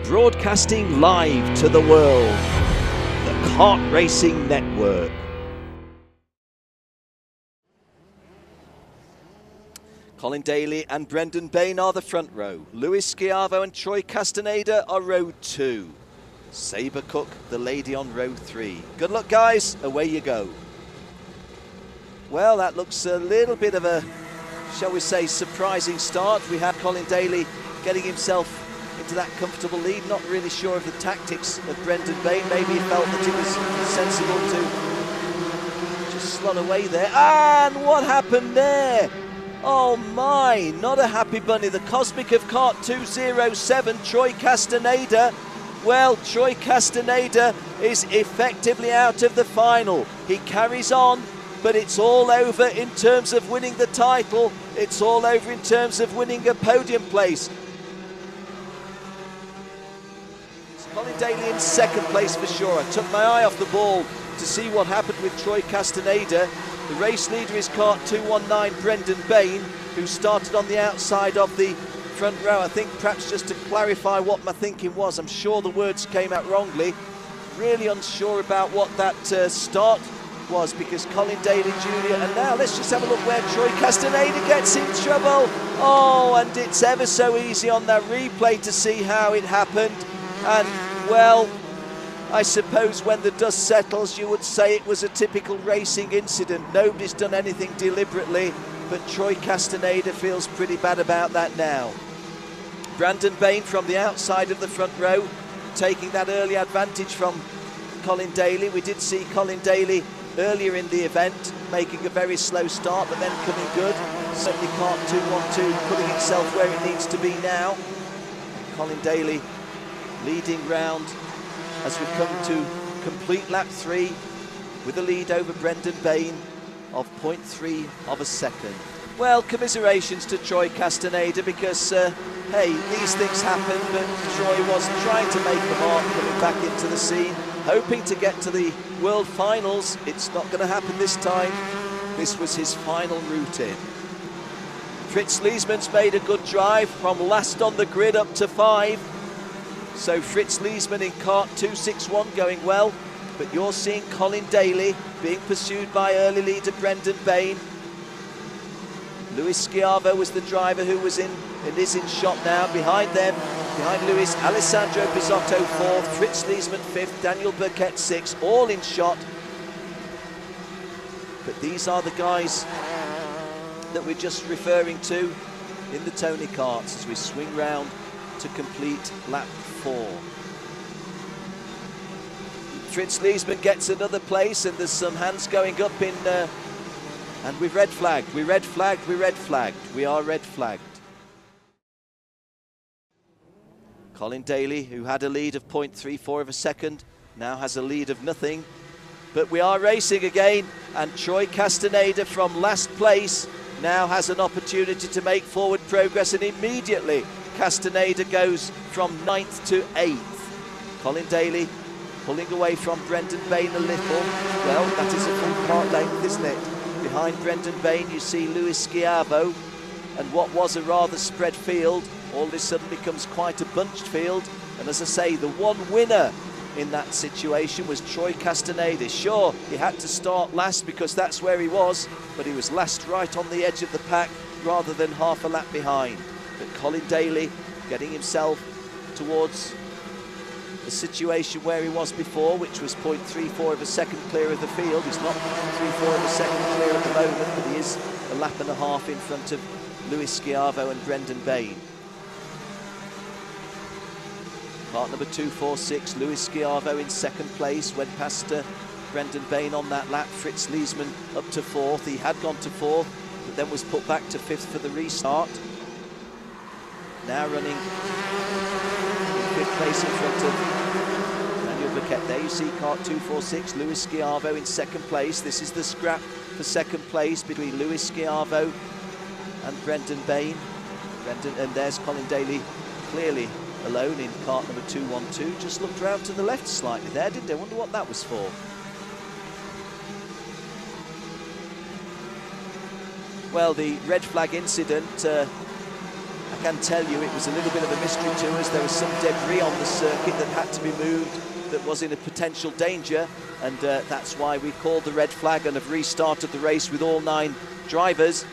Broadcasting live to the world, the Kart Racing Network. Colin Daly and Brendan Bain are the front row. Luis Schiavo and Troy Castaneda are row 2. Sabre Cook, the lady, on row 3. Good luck, guys. Away you go. Well, that looks a little bit of a, shall we say, surprising start. We had Colin Daly getting himself into that comfortable lead. Not really sure of the tactics of Brendan Bain. Maybe he felt that it was sensible to just slot away there. And what happened there? Oh my, not a happy bunny. The Cosmic of Kart 207, Troy Castaneda. Well, Troy Castaneda is effectively out of the final. He carries on, but it's all over in terms of winning the title. It's all over in terms of winning a podium place. Colin Daly in second place for sure. I took my eye off the ball to see what happened with Troy Castaneda. The race leader is Kart 219, Brendan Bain, who started on the outside of the front row. I think perhaps just to clarify what my thinking was, I'm sure the words came out wrongly. Really unsure about what that start was, because Colin Daly Jr. And now let's just have a look where Troy Castaneda gets in trouble. Oh, and it's ever so easy on that replay to see how it happened. And, well, I suppose when the dust settles, you would say it was a typical racing incident. Nobody's done anything deliberately, but Troy Castaneda feels pretty bad about that now. Brendan Bain from the outside of the front row, taking that early advantage from Colin Daly. We did see Colin Daly earlier in the event making a very slow start, but then coming good. Certainly Kart 212 putting itself where it needs to be now. And Colin Daly leading round as we come to complete lap 3 with a lead over Brendan Bain of 0.3 of a second. Well, commiserations to Troy Castaneda, because hey, these things happen, but Troy was trying to make the mark, coming back into the scene, hoping to get to the World Finals. It's not going to happen this time. This was his final route in. Fritz Liesman's made a good drive from last on the grid up to 5. So Fritz Liesman in Kart 261 going well, but you're seeing Colin Daly being pursued by early leader Brendan Bain. Luis Schiavo was the driver who was in and is in shot now. Behind them, behind Luis, Alessandro Bisotto 4th, Fritz Liesman 5th, Daniel Burkett 6th, all in shot. But these are the guys that we're just referring to in the Tony Karts as we swing round to complete lap 4. Fritz Liesman gets another place, and there's some hands going up in, and we've red flagged, we red flagged, we red flagged, we are red flagged. Colin Daly, who had a lead of 0.34 of a second, now has a lead of nothing. But we are racing again, and Troy Castaneda from last place now has an opportunity to make forward progress, and immediately Castaneda goes from 9th to 8th. Colin Daly pulling away from Brendan Bain a little. Well, that is a full kart length, isn't it? Behind Brendan Bain you see Luis Schiavo, and what was a rather spread field all of a sudden becomes quite a bunched field. And as I say, the one winner in that situation was Troy Castaneda. Sure, he had to start last because that's where he was, but he was last right on the edge of the pack rather than half a lap behind. But Colin Daly getting himself towards the situation where he was before, which was 0.34 of a second clear of the field. He's not 0.34 of a second clear at the moment, but he is a lap and a half in front of Luis Schiavo and Brendan Bain. Kart number 246, Luis Schiavo in second place, went past Brendan Bain on that lap. Fritz Liesman up to 4th. He had gone to 4th, but then was put back to 5th for the restart. Now running in 5th place in front of Daniel Burkett. There you see Kart 246, Luis Schiavo in second place. This is the scrap for second place between Luis Schiavo and Brendan Bain. And there's Colin Daly clearly alone in Kart number 212. Just looked round to the left slightly there, didn't they? Wonder what that was for. Well, the red flag incident, I can tell you it was a little bit of a mystery to us. There was some debris on the circuit that had to be moved, that was in a potential danger, and that's why we called the red flag and have restarted the race with all 9 drivers.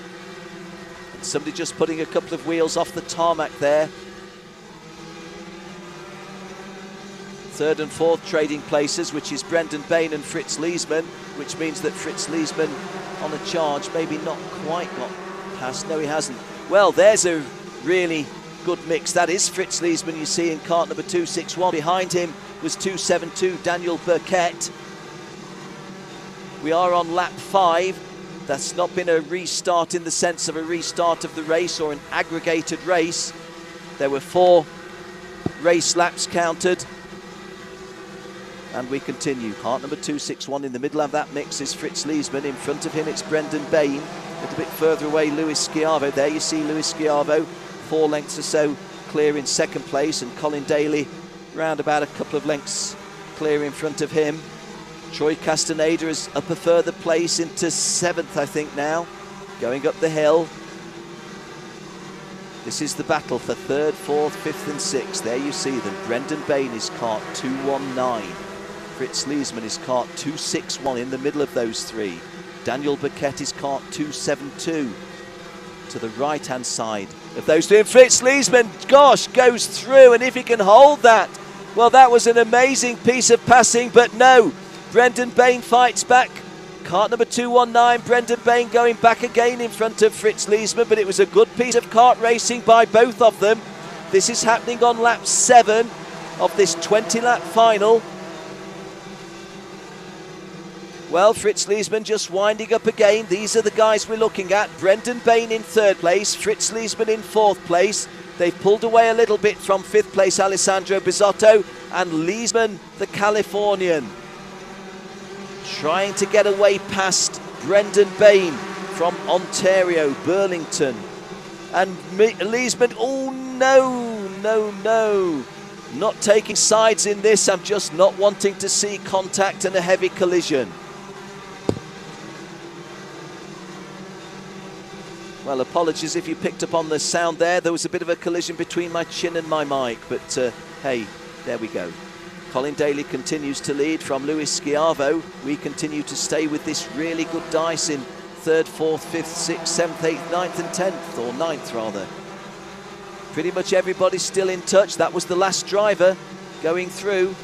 And somebody just putting a couple of wheels off the tarmac there. Third and fourth trading places, which is Brendan Bain and Fritz Leesman, which means that Fritz Leesman on a charge, maybe not quite got past. No, he hasn't. Well, there's a really good mix. That is Fritz Leesman you see in kart number 261. Behind him was 272 Daniel Burkett. We are on lap 5. That's not been a restart in the sense of a restart of the race or an aggregated race. There were 4 race laps counted. And we continue. Kart number 261 in the middle of that mix is Fritz Leesman. In front of him it's Brendan Bain. A little bit further away, Lewis Schiavo. There you see Lewis Schiavo, 4 lengths or so clear in second place, and Colin Daly round about a couple of lengths clear in front of him. Troy Castaneda is up a further place into 7th, I think now, going up the hill. This is the battle for 3rd, 4th, 5th and 6th. There you see them. Brendan Bain is kart 219. Fritz Leesman is kart 261 in the middle of those 3. Daniel Burkett is kart 272 to the right-hand side of those 2. And Fritz Leesman, gosh, goes through, and if he can hold that, well, that was an amazing piece of passing, but no, Brendan Bain fights back. Kart number 219, Brendan Bain going back again in front of Fritz Leesman, but it was a good piece of kart racing by both of them. This is happening on lap 7 of this 20-lap final. Well, Fritz Leesman just winding up again. These are the guys we're looking at. Brendan Bain in 3rd place, Fritz Leesman in 4th place. They've pulled away a little bit from 5th place Alessandro Bisotto, and Leesman, the Californian, trying to get away past Brendan Bain from Ontario, Burlington. And Leesman, oh no, no, no. Not taking sides in this. I'm just not wanting to see contact and a heavy collision. Well, apologies if you picked up on the sound there. There was a bit of a collision between my chin and my mic, but hey, there we go. Colin Daly continues to lead from Lewis Schiavo. We continue to stay with this really good dice in 3rd, 4th, 5th, 6th, 7th, 8th, 9th and 10th, or 9th rather. Pretty much everybody's still in touch. That was the last driver going through.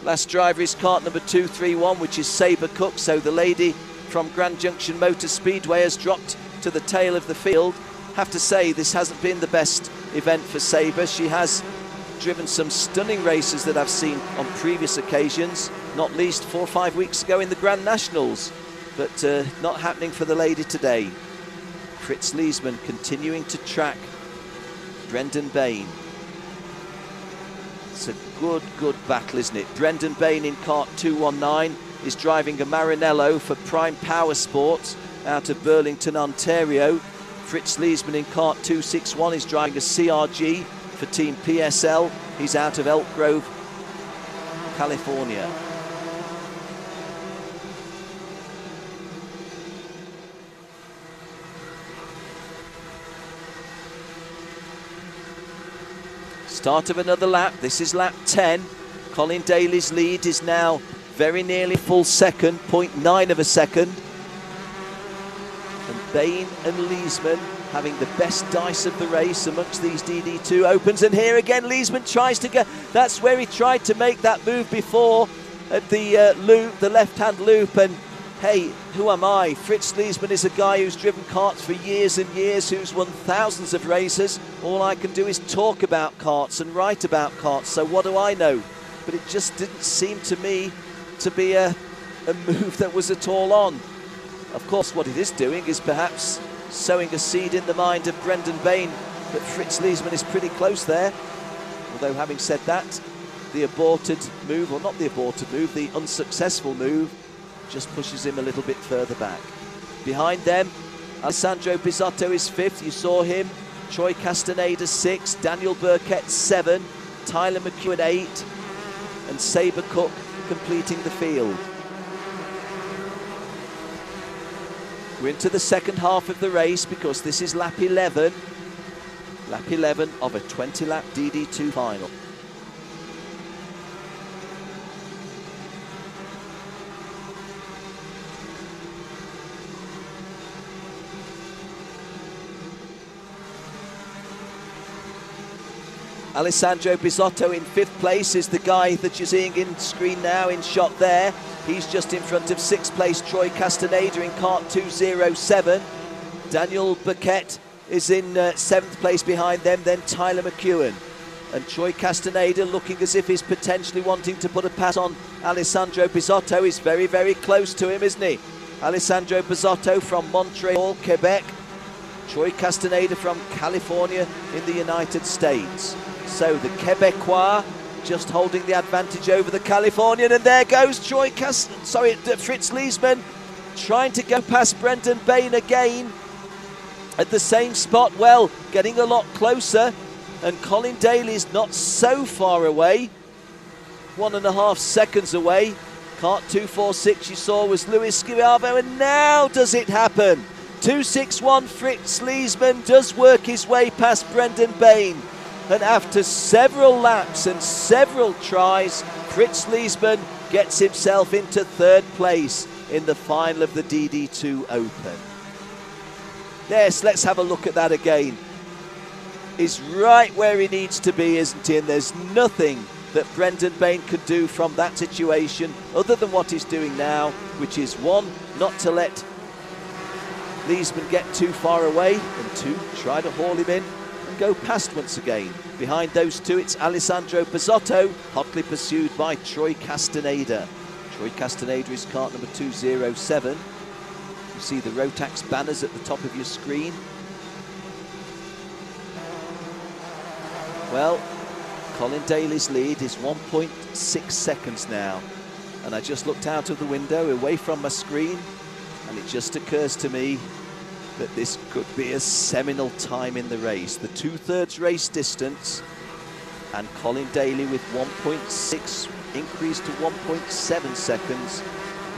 Last driver is kart number 231, which is Sabre Cook. So the lady from Grand Junction Motor Speedway has dropped to the tail of the field. Have to say, this hasn't been the best event for Sabre. She has driven some stunning races that I've seen on previous occasions, not least 4 or 5 weeks ago in the Grand Nationals, but not happening for the lady today. Fritz Leesman continuing to track Brendan Bain. It's a good battle, isn't it? Brendan Bain in kart 219 is driving a Maranello for Prime Power Sports out of Burlington, Ontario. Fritz Leesman in kart 261 is driving a CRG for Team PSL. He's out of Elk Grove, California. Start of another lap. This is lap 10. Colin Daly's lead is now very nearly full second, 0.9 of a second. And Bain and Leesman having the best dice of the race amongst these DD2 opens. And here again, Leesman tries to get, that's where he tried to make that move before at the loop, the left-hand loop. And hey, who am I? Fritz Leesman is a guy who's driven karts for years and years, who's won thousands of races. All I can do is talk about karts and write about karts, so what do I know? But it just didn't seem to me to be a move that was at all on. Of course, what it is doing is perhaps sowing a seed in the mind of Brendan Bain, but Fritz Leesman is pretty close there. Although, having said that, the aborted move, or not the aborted move, the unsuccessful move, just pushes him a little bit further back. Behind them, Alessandro Bisotto is 5th, you saw him. Troy Castaneda 6th, Daniel Burkett 7, Tyler McEwen 8, and Sabre Cook completing the field. We're into the second half of the race because this is lap 11. Lap 11 of a 20-lap DD2 final. Alessandro Bisotto in 5th place is the guy that you're seeing in screen now, in shot there. He's just in front of 6th place Troy Castaneda in Kart 207. Daniel Burkett is in 7th place behind them, then Tyler McEwen. And Troy Castaneda, looking as if he's potentially wanting to put a pass on Alessandro Bisotto, is very, very close to him, isn't he? Alessandro Bisotto from Montreal, Quebec. Troy Castaneda from California in the United States. So the Quebecois just holding the advantage over the Californian, and there goes Fritz Leisman trying to go past Brendan Bain again at the same spot. Well, getting a lot closer, and Colin Daly's not so far away, 1.5 seconds away. Kart 246 you saw was Luis Schiavo, and now does it happen? 261 Fritz Leisman does work his way past Brendan Bain. And after several laps and several tries, Fritz Leisman gets himself into 3rd place in the final of the DD2 Open. Yes, let's have a look at that again. He's right where he needs to be, isn't he? And there's nothing that Brendan Bain could do from that situation other than what he's doing now, which is 1, not to let Leisman get too far away, and 2, try to haul him in and go past once again. Behind those two, it's Alessandro Bisotto, hotly pursued by Troy Castaneda. Troy Castaneda is kart number 207. You see the Rotax banners at the top of your screen. Well, Colin Daly's lead is 1.6 seconds now. And I just looked out of the window, away from my screen, and it just occurs to me that this could be a seminal time in the race. The 2/3 race distance, and Colin Daly with 1.6 increased to 1.7 seconds.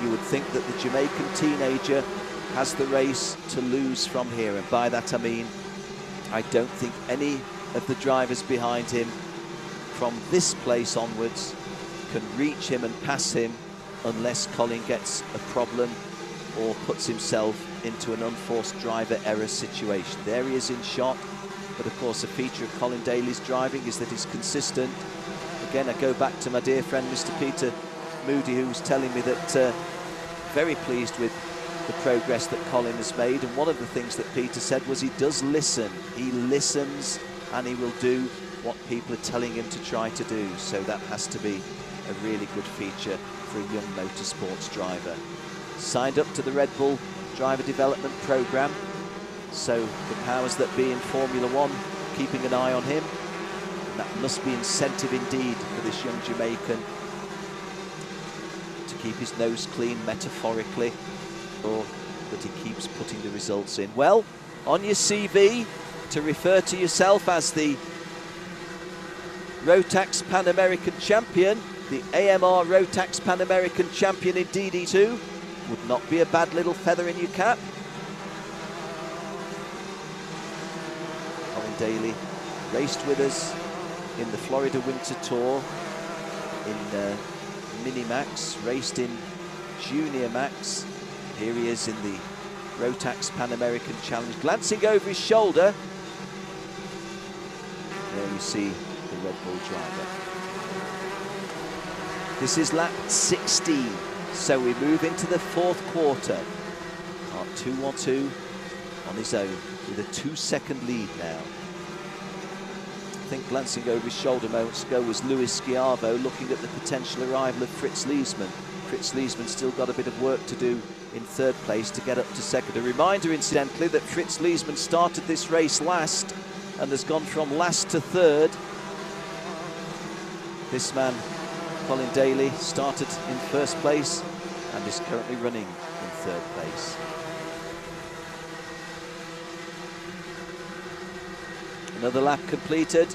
You would think that the Jamaican teenager has the race to lose from here, and by that I mean I don't think any of the drivers behind him from this place onwards can reach him and pass him unless Colin gets a problem or puts himself into an unforced driver error situation. There he is in shot, but of course a feature of Colin Daly's driving is that he's consistent. Again, I go back to my dear friend Mr. Peter Moody, who's telling me that very pleased with the progress that Colin has made, and one of the things that Peter said was he does listen. He listens and he will do what people are telling him to try to do, so that has to be a really good feature for a young motorsports driver. Signed up to the Red Bull driver development program, so the powers that be in Formula One keeping an eye on him, and that must be incentive indeed for this young Jamaican to keep his nose clean, metaphorically, or that he keeps putting the results in. Well, on your CV, to refer to yourself as the Rotax Pan American champion, the AMR Rotax Pan American champion in DD2, would not be a bad little feather in your cap. Colin Daly raced with us in the Florida Winter Tour in Mini Max, raced in Junior Max. Here he is in the Rotax Pan American Challenge, glancing over his shoulder. There you see the Red Bull driver. This is lap 16. So we move into the 4th quarter. Kart 212 on his own with a 2-second lead now. I think glancing over his shoulder moments ago was Luis Schiavo, looking at the potential arrival of Fritz Leisman. Fritz Leisman still got a bit of work to do in 3rd place to get up to 2nd. A reminder, incidentally, that Fritz Leisman started this race last and has gone from last to 3rd. This man, Colin Daly, started in 1st place and is currently running in 3rd place. Another lap completed.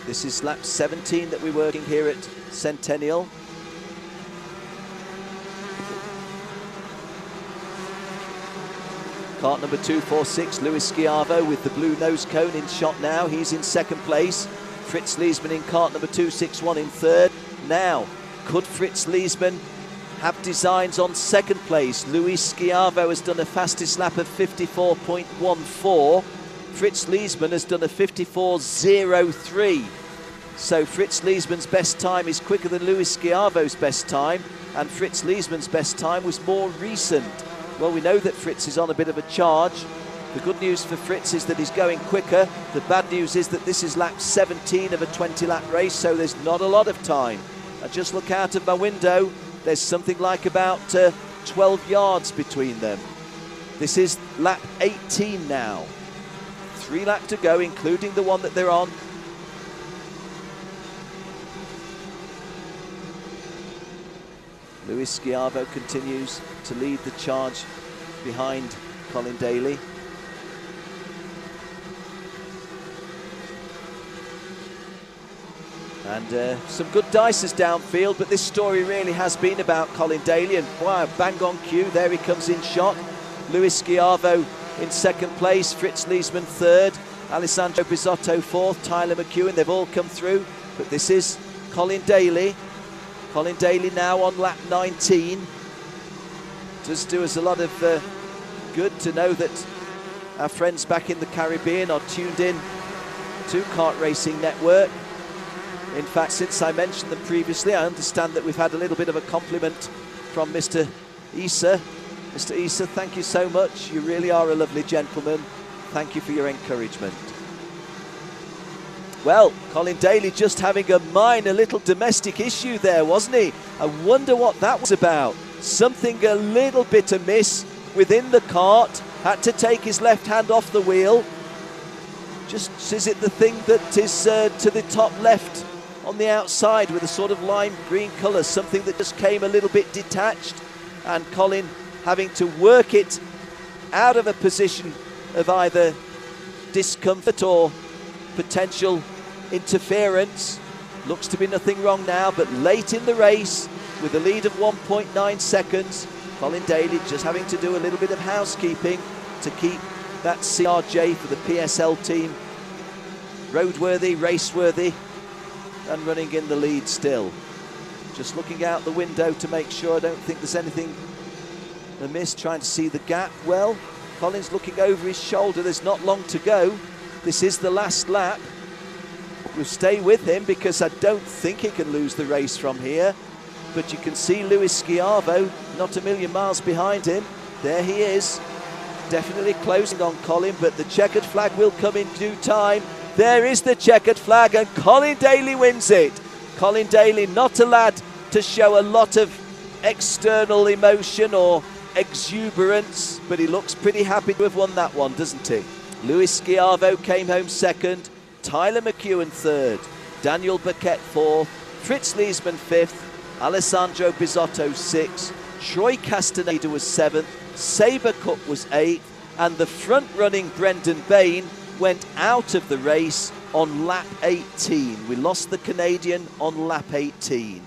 This is lap 17 that we're working here at Centennial. Kart number 246, Luis Schiavo with the blue nose cone in shot now. He's in second place. Fritz Leesman in kart number 261 in third. Now, could Fritz Leesman have designs on second place? Luis Schiavo has done a fastest lap of 54.14. Fritz Leesman has done a 54.03. So Fritz Leesman's best time is quicker than Luis Schiavo's best time, and Fritz Leesman's best time was more recent. Well, we know that Fritz is on a bit of a charge. The good news for Fritz is that he's going quicker. The bad news is that this is lap 17 of a 20-lap race, so there's not a lot of time. I just look out of my window, there's something like about 12 yards between them. This is lap 18 now. 3 laps to go, including the one that they're on. Luis Schiavo continues to lead the charge behind Colin Daly. And some good dices downfield, but this story really has been about Colin Daly, and wow, bang on cue, there he comes in shot. Luis Schiavo in second place, Fritz Leesman third, Alessandro Bisotto fourth, Tyler McEwen, they've all come through, but this is Colin Daly. Colin Daly now on lap 19. Does do us a lot of good to know that our friends back in the Caribbean are tuned in to Kart Racing Network. In fact, since I mentioned them previously, I understand that we've had a little bit of a compliment from Mr. Issa. Mr. Issa, thank you so much. You really are a lovely gentleman. Thank you for your encouragement. Well, Colin Daly just having a minor little domestic issue there, wasn't he? I wonder what that was about. Something a little bit amiss within the kart. Had to take his left hand off the wheel. Just, is it the thing that is to the top left on the outside with a sort of lime green colour? Something that just came a little bit detached, and Colin having to work it out of a position of either discomfort or potential interference. Looks to be nothing wrong now, but late in the race with a lead of 1.9 seconds, Colin Daly just having to do a little bit of housekeeping to keep that CRJ for the PSL team roadworthy, raceworthy, and running in the lead still. Just looking out the window to make sure I don't think there's anything amiss, trying to see the gap. Well, Colin's looking over his shoulder, there's not long to go. This is the last lap. We'll stay with him because I don't think he can lose the race from here. But you can see Luis Schiavo not a million miles behind him. There he is, definitely closing on Colin, but the checkered flag will come in due time. There is the checkered flag, and Colin Daly wins it. Colin Daly, not a lad to show a lot of external emotion or exuberance, but he looks pretty happy to have won that one, doesn't he? Luis Schiavo came home second, Tyler McEwen third, Daniel Burkett fourth, Fritz Leesman fifth, Alessandro Bisotto sixth, Troy Castaneda was seventh, Saber Cook was eighth, and the front-running Brendan Bain went out of the race on lap 18. We lost the Canadian on lap 18.